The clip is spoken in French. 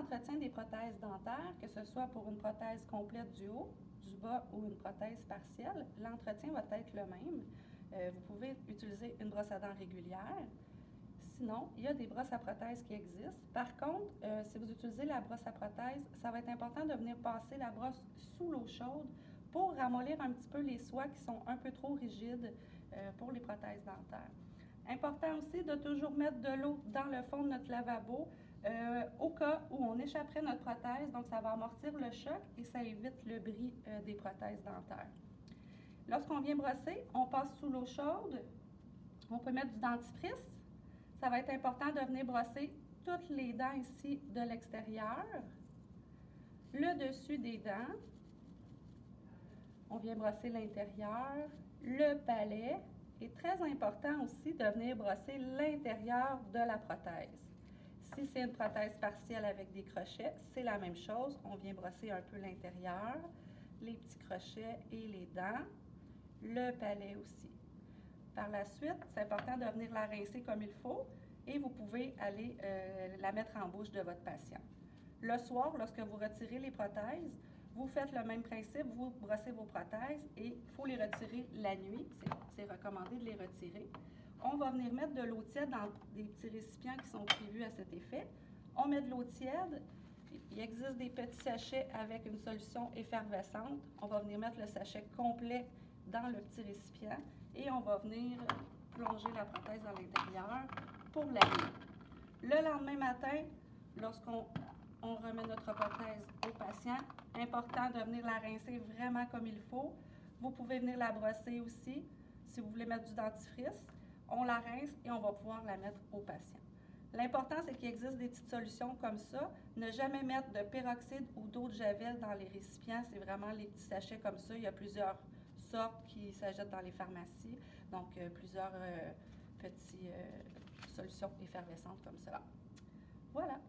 l'entretien des prothèses dentaires, que ce soit pour une prothèse complète du haut, du bas ou une prothèse partielle, l'entretien va être le même. Vous pouvez utiliser une brosse à dents régulière. Sinon, il y a des brosses à prothèse qui existent. Par contre, si vous utilisez la brosse à prothèse, ça va être important de venir passer la brosse sous l'eau chaude pour ramollir un petit peu les soies qui sont un peu trop rigides pour les prothèses dentaires. Important aussi de toujours mettre de l'eau dans le fond de notre lavabo au cas où on échapperait notre prothèse. Donc, ça va amortir le choc et ça évite le bris des prothèses dentaires. Lorsqu'on vient brosser, on passe sous l'eau chaude. On peut mettre du dentifrice. Ça va être important de venir brosser toutes les dents ici de l'extérieur, le dessus des dents. On vient brosser l'intérieur, le palais. Et très important aussi de venir brosser l'intérieur de la prothèse. Si c'est une prothèse partielle avec des crochets, c'est la même chose. On vient brosser un peu l'intérieur, les petits crochets et les dents, le palais aussi. Par la suite, c'est important de venir la rincer comme il faut et vous pouvez aller la mettre en bouche de votre patient. Le soir, lorsque vous retirez les prothèses, vous faites le même principe, vous brossez vos prothèses et il faut les retirer la nuit. C'est recommandé de les retirer. On va venir mettre de l'eau tiède dans des petits récipients qui sont prévus à cet effet. On met de l'eau tiède. Il existe des petits sachets avec une solution effervescente. On va venir mettre le sachet complet dans le petit récipient et on va venir plonger la prothèse dans l'intérieur pour la nuit. Le lendemain matin, lorsqu'on remet notre prothèse au patient, important de venir la rincer vraiment comme il faut. Vous pouvez venir la brosser aussi. Si vous voulez mettre du dentifrice, on la rince et on va pouvoir la mettre au patient. L'important, c'est qu'il existe des petites solutions comme ça. Ne jamais mettre de peroxyde ou d'eau de javel dans les récipients. C'est vraiment les petits sachets comme ça. Il y a plusieurs sortes qui s'achètent dans les pharmacies. Donc, plusieurs petites solutions effervescentes comme ça. Voilà.